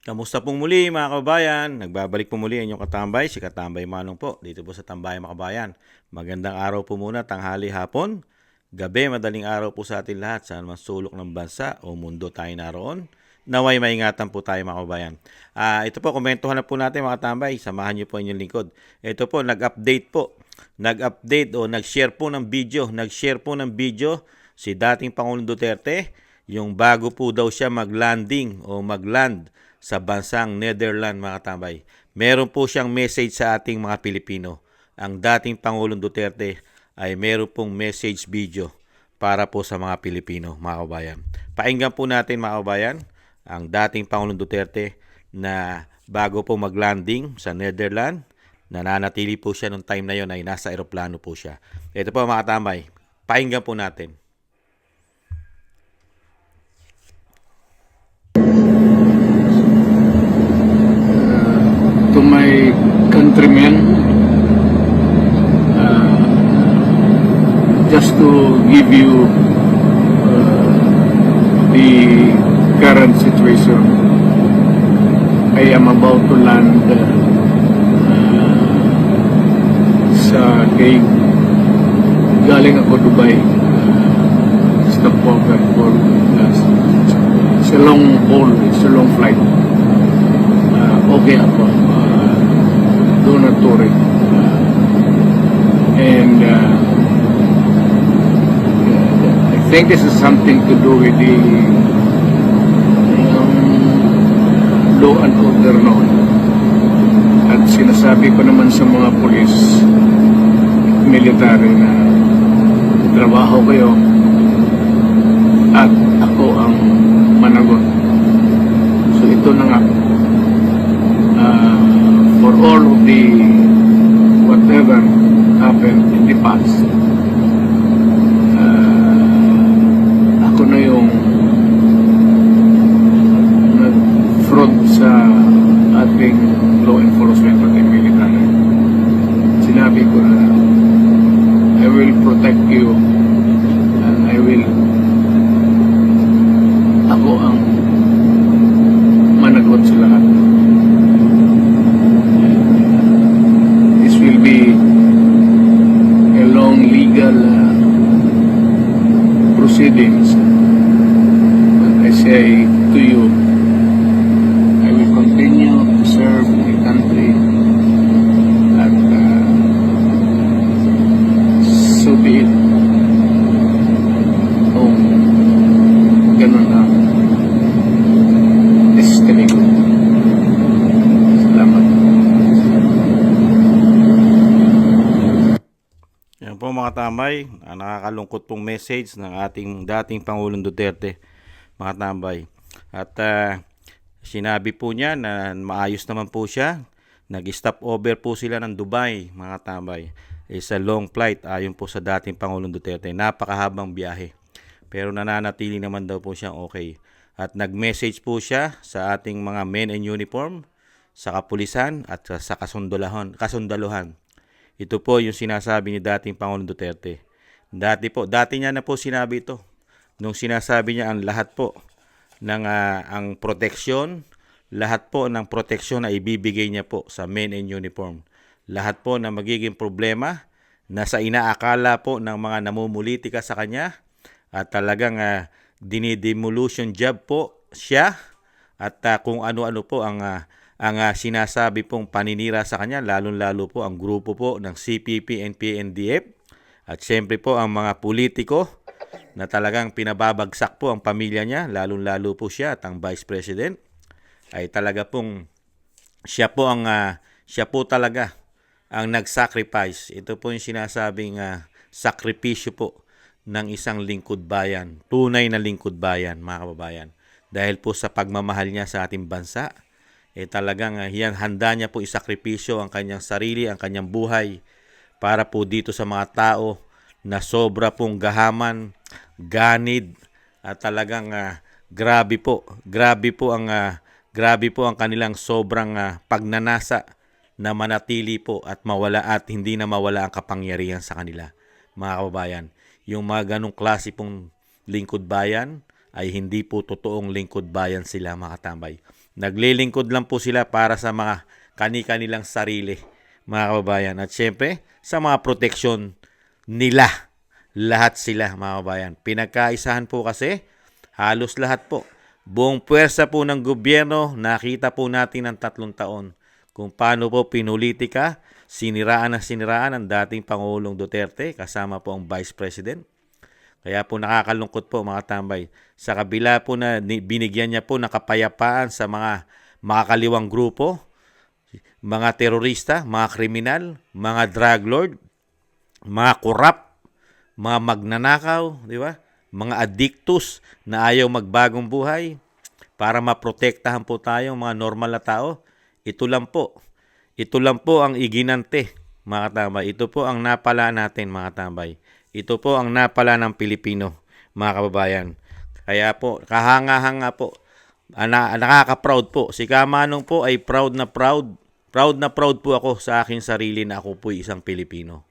Kamusta pong muli mga kababayan? Nagbabalik po muli ang inyong katambay, si Katambay Manong po, dito po sa Tambay mga kababayan. Magandang araw po muna, tanghali, hapon, gabi, madaling araw po sa atin lahat sa anumang sulok ng bansa o mundo tayo naroon. Naway maingatan po tayo mga kababayan. Ito po, komentuhan na po natin mga katambay, samahan niyo po inyong lingkod. Ito po, nag-update o nag-share po ng video si dating Pangulong Duterte, yung bago po daw siya mag-landing o mag-land sa bansang Netherlands mga katambay. Meron po siyang message sa ating mga Pilipino. Ang dating Pangulong Duterte ay meron pong message video para po sa mga Pilipino mga kababayan. Pakinggan po natin mga kababayan ang dating Pangulong Duterte na bago po mag-landing sa Netherlands, nananatili po siya nung time na yon ay nasa aeroplano po siya. Ito po mga katambay, pakinggan po natin. To my countrymen, just to give you the current situation. I am about to land sa gate. Galing ako Dubai. Stopover for it's a long haul, it's a long flight. Okay ako. Doon na touring. And I think this is something to do with the law and order noon. At sinasabi ko naman sa mga pulis, military na trabaho kayo at ako ang managot. So ito na nga. For all of the whatever happened in the past, ako na yung nag-front sa ating law enforcement at military. Sinabi ko na I will protect you and ako ang managot sa lahat. Proceedings. But I say to you, I will continue to serve my country at so be it. Kung ganun ang destiny ko. Salamat. Yan po mga tambay, nakakalungkot pong message ng ating dating Pangulong Duterte mga tambay. At sinabi po niya na maayos naman po siya. Nag-stop over po sila ng Dubai mga tambay. It's a long flight ayon po sa dating Pangulong Duterte. Napakahabang biyahe. Pero nananatili naman daw po siyang okay. At nag-message po siya sa ating mga men in uniform, sa kapulisan at sa kasundaluhan. Ito po yung sinasabi ni dating Pangulong Duterte. Dati niya na po sinabi ito. Nung sinasabi niya ang lahat po ng ang proteksyon, lahat po ng proteksyon na ibibigay niya po sa men in uniform. Lahat po na magiging problema na sa inaakala po ng mga namumulitika sa kanya at talagang dinidemolition job po siya at kung ano-ano po ang sinasabi pong paninira sa kanya, lalong-lalo po ang grupo po ng CPP and PNDF at siyempre po ang mga politiko na talagang pinababagsak po ang pamilya niya, lalong-lalo po siya at ang Vice President ay talaga pong siya po talaga ang nag-sacrifice. Ito po yung sinasabing sakripisyo po ng isang lingkod bayan, tunay na lingkod bayan mga kababayan. Dahil po sa pagmamahal niya sa ating bansa, talagang handa niya po isakripisyo ang kanyang sarili, ang kanyang buhay para po dito sa mga tao na sobra pong gahaman, ganid at talagang grabe po ang kanilang sobrang pagnanasa na manatili po at mawala at hindi na mawala ang kapangyarihan sa kanila mga kababayan. Yung mga ganong klase pong lingkod bayan ay hindi po totoong lingkod bayan sila mga katambay. Naglilingkod lang po sila para sa mga kani-kanilang sarili, mga kababayan. At syempre, sa mga proteksyon nila. Lahat sila, mga kababayan. Pinagkaisahan po kasi, halos lahat po. Buong puwersa po ng gobyerno, nakita po natin ng 3 taon kung paano po pinulitika, siniraan ang dating Pangulong Duterte kasama po ang Vice President. Kaya po nakakalungkot po, mga tambay. Sa kabila po na binigyan niya po ng kapayapaan sa mga makakaliwang grupo, mga terorista, mga kriminal, mga drug lord, mga korap, mga magnanakaw, di ba? Mga addictus na ayaw magbagong buhay para maprotektahan po tayo mga normal na tao. Ito lang po ang iginante, mga tambay. Ito po ang napala natin, mga tambay. Ito po ang napala ng Pilipino, mga kababayan. Kaya po, kahanga-hanga po, nakaka-proud po. Si Kamanong po ay proud na proud po ako sa aking sarili na ako po isang Pilipino.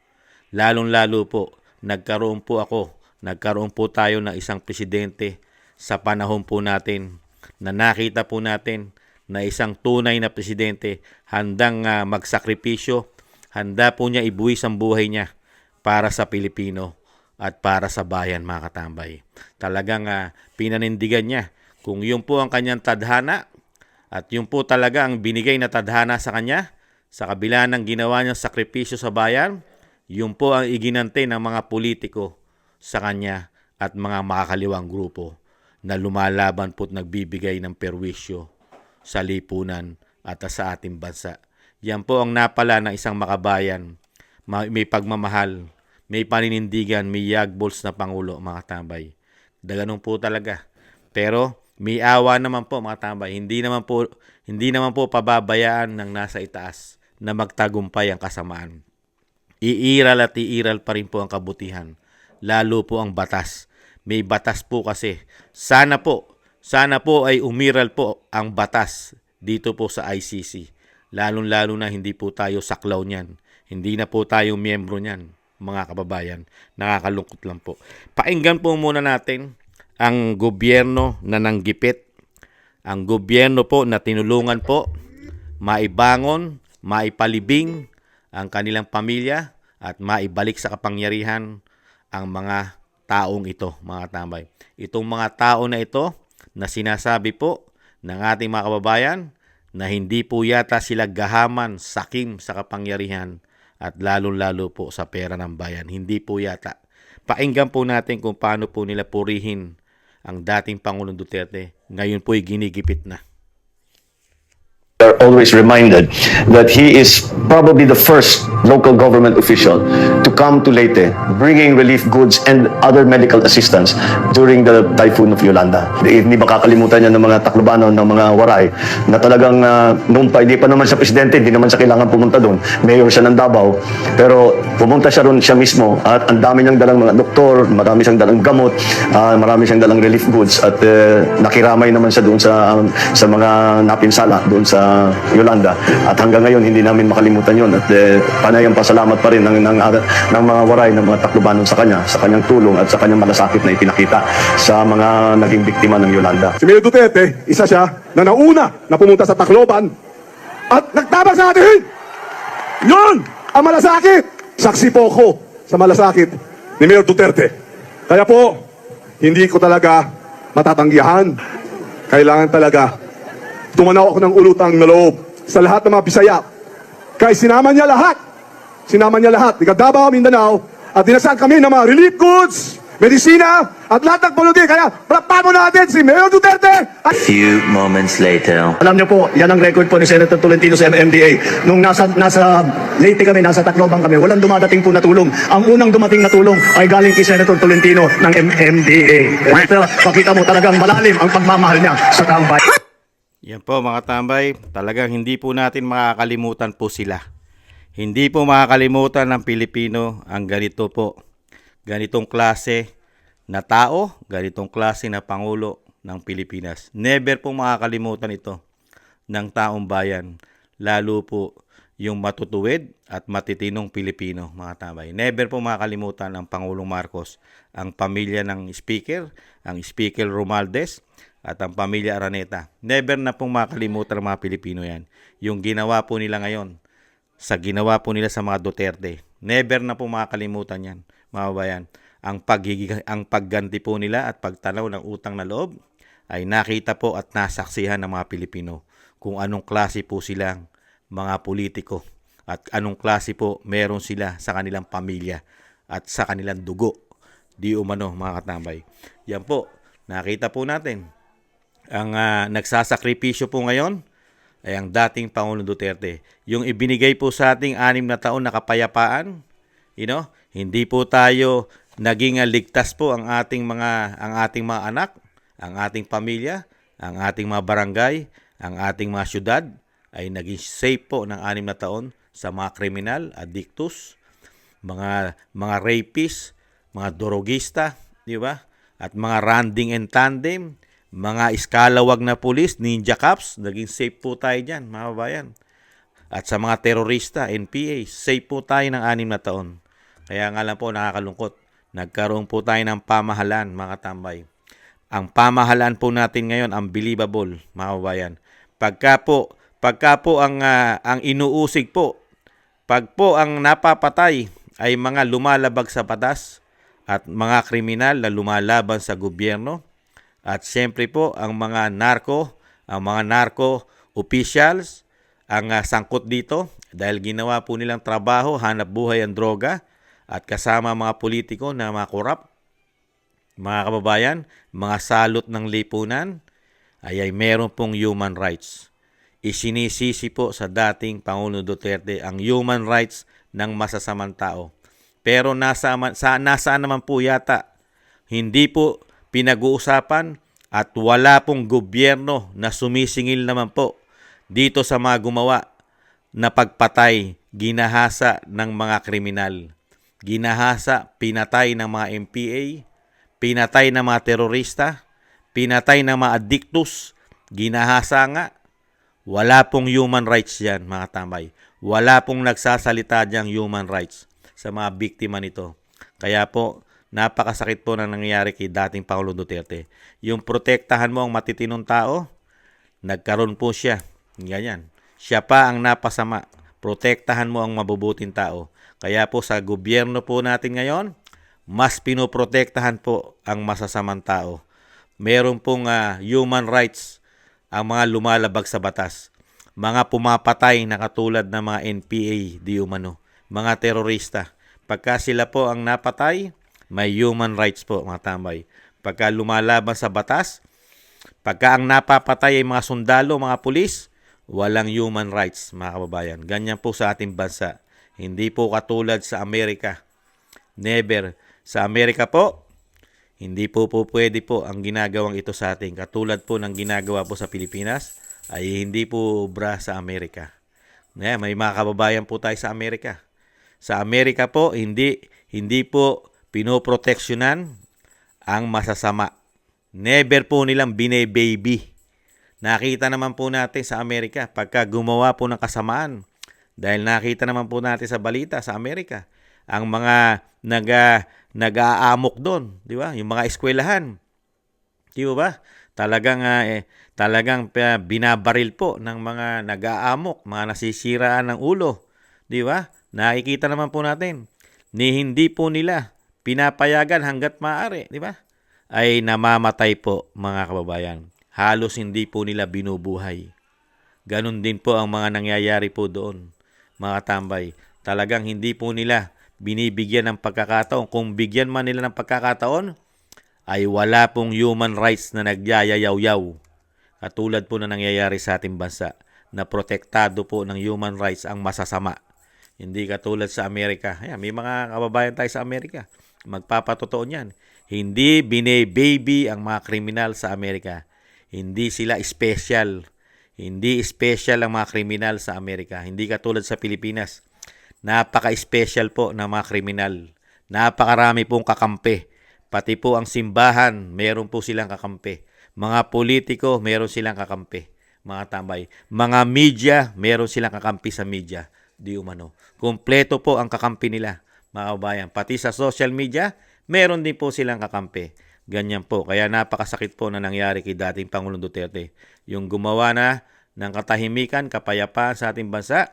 Lalong-lalo po, nagkaroon po tayo ng isang presidente sa panahon po natin na nakita po natin na isang tunay na presidente handang magsakripisyo, handa po niya ibuwis ang buhay niya para sa Pilipino at para sa bayan, mga katambay. Talagang pinanindigan niya kung yun po ang kanyang tadhana at yun po talaga ang binigay na tadhana sa kanya sa kabila ng ginawa niyang sakripisyo sa bayan, yun po ang iginante ng mga politiko sa kanya at mga makakaliwang grupo na lumalaban po at nagbibigay ng perwisyo sa lipunan at sa ating bansa. Yan po ang napala ng isang makabayan, may pagmamahal, may paninindigan, may yagbols na Pangulo, mga tambay. Ganun po talaga. Pero may awa naman po, mga tambay. Hindi naman po pababayaan ng nasa itaas na magtagumpay ang kasamaan. Iiral pa rin po ang kabutihan, lalo po ang batas. May batas po kasi. Sana po ay umiral po ang batas dito po sa ICC. Lalong-lalo na hindi po tayo saklaw niyan. Hindi na po tayo miyembro niyan, mga kababayan. Nakakalungkot lang po. Painggan po muna natin ang gobyerno na nanggipit. Ang gobyerno po na tinulungan po maibangon, maipalibing ang kanilang pamilya at maibalik sa kapangyarihan ang mga taong ito, mga tambay. Itong mga tao na ito na sinasabi po ng ating mga kababayan na hindi po yata sila gahaman, sakim sa kapangyarihan at lalong-lalo po sa pera ng bayan. Hindi po yata. Painggan po natin kung paano po nila purihin ang dating Pangulong Duterte. Ngayon po'y ginigipit na. Are always reminded that he is probably the first local government official to come to Leyte bringing relief goods and other medical assistance during the typhoon of Yolanda. Hindi makakalimutan niya ng mga Taclobanon, ng mga Waray na talagang noon pa, hindi pa naman siya presidente, hindi naman siya kailangan pumunta doon. Mayor siya ng Davao, pero pumunta siya roon siya mismo at ang dami niyang dalang mga doktor, marami siyang dalang gamot, marami siyang dalang relief goods at nakiramay naman siya doon sa mga napinsala doon sa Yolanda. At hanggang ngayon, hindi namin makalimutan yon. At panayang pasalamat pa rin ng mga Waray, ng mga Taclobanon sa kanyang tulong at sa kanyang malasakit na ipinakita sa mga naging biktima ng Yolanda. Si Mayor Duterte, isa siya na nauna na pumunta sa Tacloban at nagtabang sa atin. Yun! Ang malasakit! Saksi po ako sa malasakit ni Mayor Duterte. Kaya po, hindi ko talaga matatanggihan. Kailangan talaga tumanaw ako ng ulutang na loob sa lahat ng mga Bisaya. Kaya sinama niya lahat. Taga Davao, Mindanao, at dinasaan kami ng mga relief goods, medisina, at lahat ng pulutin. Kaya prapan mo natin si Mayor Duterte. A few moments later. Alam niyo po, yan ang record po ni Senator Tolentino sa MMDA. Nung nasa Leyte kami, nasa Tacloban kami, walang dumadating po na tulong. Ang unang dumating na tulong ay galing kay Senator Tolentino ng MMDA. Pero pakita mo talagang malalim ang pagmamahal niya sa tambay. Yan po, mga tambay, talagang hindi po natin makakalimutan po sila. Hindi po makakalimutan ng Pilipino ang ganito po. Ganitong klase na tao, ganitong klase na Pangulo ng Pilipinas. Never po makakalimutan ito ng taong bayan. Lalo po yung matutuwid at matitinong Pilipino, mga tambay. Never po makakalimutan ang Pangulong Marcos, ang pamilya ng Speaker, ang Speaker Romualdez, at ang pamilya Araneta. Never na pong makalimutan ng mga Pilipino yan. Yung ginawa po nila ngayon, sa ginawa po nila sa mga Duterte. Never na po makakalimutan yan, mga kababayan. Ang pagganti po nila at pagtanaw ng utang na loob ay nakita po at nasaksihan ng mga Pilipino kung anong klase po silang mga politiko at anong klase po meron sila sa kanilang pamilya at sa kanilang dugo. Di umano, mga katambay. Yan po, nakita po natin. Ang nagsasakripisyo po ngayon ay ang dating Pangulong Duterte. Yung ibinigay po sa ating 6 na taon na kapayapaan, hindi po tayo naging ligtas po ang ating mga anak, ang ating pamilya, ang ating mga barangay, ang ating mga syudad ay naging safe po ng 6 na taon sa mga kriminal, addictus, mga rapists, mga drogista, di ba? At mga randing and tandem, mga iskalawag na pulis, ninja cops, naging safe po tayo dyan, mga kabayan. At sa mga terorista, NPA, safe po tayo ng 6 na taon. Kaya nga lang po, nakakalungkot. Nagkaroon po tayo ng pamahalaan, mga tambay. Ang pamahalaan po natin ngayon, unbelievable, mga kabayan. Pagka po ang inuusig po, pag po ang napapatay ay mga lumalabag sa batas at mga kriminal na lumalaban sa gobyerno, at siyempre po ang mga narco officials ang sangkot dito dahil ginawa po nilang trabaho, hanap buhay ang droga at kasama mga politiko na mga korap, mga kababayan, mga salot ng lipunan ay meron pong human rights. Isinisisi po sa dating Pangulong Duterte ang human rights ng masasamang tao. Pero nasaan naman po yata, hindi po pinag-uusapan at wala pong gobyerno na sumisingil naman po dito sa mga gumawa na pagpatay, ginahasa ng mga kriminal. Ginahasa, pinatay ng mga MPA, pinatay ng mga terorista, pinatay ng mga addictus, ginahasa nga. Wala pong human rights yan, mga tambay. Wala pong nagsasalita diyang human rights sa mga biktima nito. Kaya po, napakasakit po na nangyayari kay dating Pangulong Duterte. Yung protektahan mo ang matitinong tao, nagkaroon po siya. Ganyan. Siya pa ang napasama. Protektahan mo ang mabubuting tao. Kaya po sa gobyerno po natin ngayon, mas pinoprotektahan po ang masasamang tao. Meron pong human rights ang mga lumalabag sa batas. Mga pumapatay na katulad ng mga NPA, di umano. Mga terorista. Pagka sila po ang napatay, may human rights po, mga tambay. Pagka lumalaban sa batas, pagka ang napapatay ay mga sundalo, mga pulis, walang human rights, mga kababayan. Ganyan po sa ating bansa. Hindi po katulad sa Amerika. Never. Sa Amerika po, hindi po pwede po ang ginagawang ito sa atin. Katulad po ng ginagawa po sa Pilipinas, ay hindi po obra sa Amerika. May mga kababayan po tayo sa Amerika. Sa Amerika po, hindi po pinoproteksyonan ang masasama. Never po nilang bine-baby. Nakita naman po natin sa Amerika pagka gumawa po ng kasamaan. Dahil nakita naman po natin sa balita sa Amerika, ang mga nag-aamok doon, di ba? Yung mga eskwelahan. Di ba? Talagang binabaril po ng mga nag-aamok, mga nasisiraan ng ulo. Di ba? Nakikita naman po natin. Hindi po nila pinapayagan hanggat maaari, di ba? Ay namamatay po, mga kababayan. Halos hindi po nila binubuhay. Ganon din po ang mga nangyayari po doon, mga tambay. Talagang hindi po nila binibigyan ng pagkakataon. Kung bigyan man nila ng pagkakataon, ay wala pong human rights na nagyayayaw-yaw. Katulad po na nangyayari sa ating bansa, na protektado po ng human rights ang masasama. Hindi katulad sa Amerika. Ayan, may mga kababayan tayo sa Amerika. Magpapatotoo niyan. Hindi bine-baby ang mga kriminal sa Amerika. Hindi sila special. Hindi special ang mga kriminal sa Amerika. Hindi katulad sa Pilipinas. Napaka-special po ng mga kriminal. Napakarami pong kakampi. Pati po ang simbahan, meron po silang kakampi. Mga politiko, meron silang kakampi. Mga tambay. Mga media, meron silang kakampi sa media. Di umano. Kompleto po ang kakampi nila, mga kabayan. Pati sa social media, meron din po silang kakampi. Ganyan po. Kaya napakasakit po na nangyari kay dating Pangulong Duterte. Yung gumawa na ng katahimikan, kapayapaan sa ating bansa,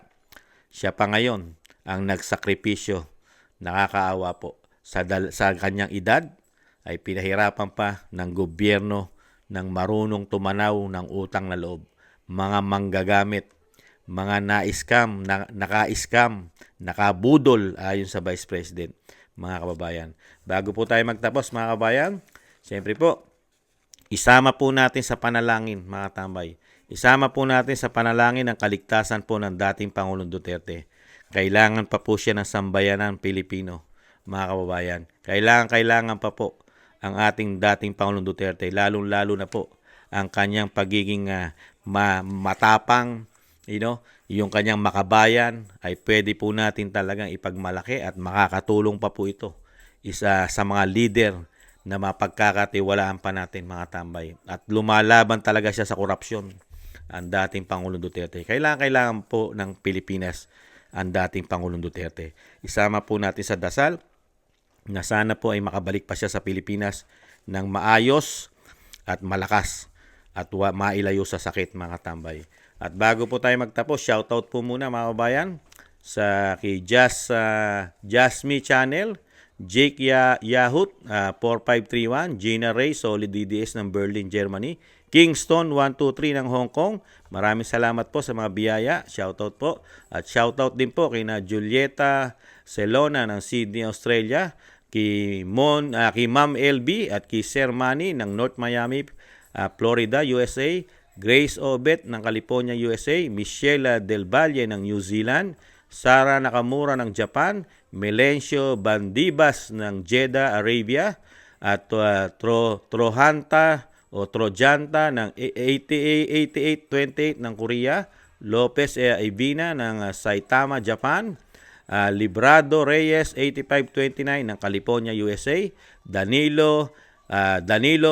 siya pa ngayon ang nagsakripisyo. Nakakaawa po. Sa kanyang edad ay pinahirapan pa ng gobyerno ng marunong tumanaw ng utang na loob. Mga manggagamit, mga na-scam, naka-scam, nakabudol ayon sa Vice President, mga kababayan. Bago po tayo magtapos, mga kababayan, siyempre po, isama po natin sa panalangin, mga tambay. Isama po natin sa panalangin ang kaligtasan po ng dating Pangulong Duterte. Kailangan pa po siya ng sambayanan Pilipino, mga kababayan. Kailangan pa po ang ating dating Pangulong Duterte, lalong-lalo na po ang kanyang pagiging matapang, yung kanyang makabayan ay pwede po natin talagang ipagmalaki at makakatulong pa po ito isa sa mga leader na mapagkakatiwalaan pa natin, mga tambay. At lumalaban talaga siya sa korupsyon, ang dating Pangulong Duterte. Kailangan po ng Pilipinas ang dating Pangulong Duterte. Isama po natin sa dasal na sana po ay makabalik pa siya sa Pilipinas ng maayos at malakas at mailayo sa sakit, mga tambay. At bago po tayo magtapos, shoutout po muna, mga kabayan, sa kay Jasmine Channel, Jake Yahut 4531, Gina Ray Solid DDS ng Berlin, Germany, Kingston 123 ng Hong Kong. Maraming salamat po sa mga biyaya. Shoutout po. At shoutout din po kay na Julieta Celona ng Sydney, Australia, kay Ma'am LB at kay Sir Manny ng North Miami, Florida, USA, Grace Obet ng California, USA, Michelle Del Valle ng New Zealand, Sara Nakamura ng Japan, Melencio Bandibas ng Jeddah, Arabia, at Trojanta ng 8828 ng Korea, Lopez Ibina ng Saitama, Japan, Librado Reyes 8529 ng California, USA, Danilo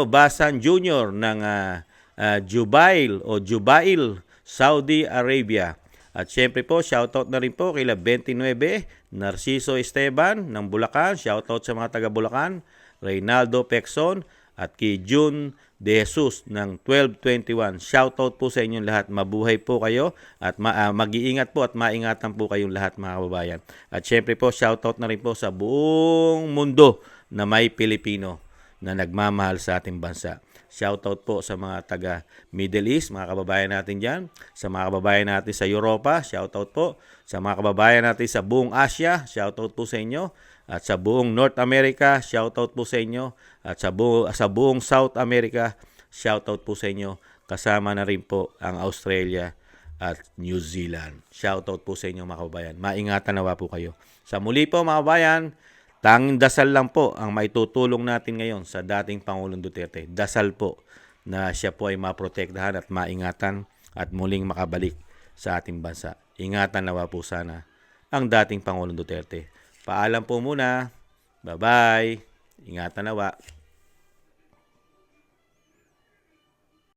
Basan Jr. ng Jubail, Saudi Arabia. At syempre po, shoutout na rin po kay 29 Narciso Esteban ng Bulacan, shoutout sa mga taga Bulacan, Reynaldo Pexon at kay June De Jesus ng 1221. Shoutout po sa inyong lahat. Mabuhay po kayo at mag-iingat po at maingatan po kayong lahat, mga kababayan. At syempre po, shoutout na rin po sa buong mundo na may Pilipino na nagmamahal sa ating bansa. Shoutout po sa mga taga Middle East, mga kababayan natin dyan. Sa mga kababayan natin sa Europa, shoutout po. Sa mga kababayan natin sa buong Asia, shoutout po sa inyo. At sa buong North America, shoutout po sa inyo. At sa buong South America, shoutout po sa inyo. Kasama na rin po ang Australia at New Zealand. Shoutout po sa inyo, mga kababayan. Maingatan nawa po kayo. Sa muli po, mga kababayan, tanging dasal lang po ang maitutulong natin ngayon sa dating Pangulong Duterte. Dasal po na siya po ay maprotektahan at maingatan at muling makabalik sa ating bansa. Ingatan nawa po sana ang dating Pangulong Duterte. Paalam po muna. Bye-bye. Ingatan nawa.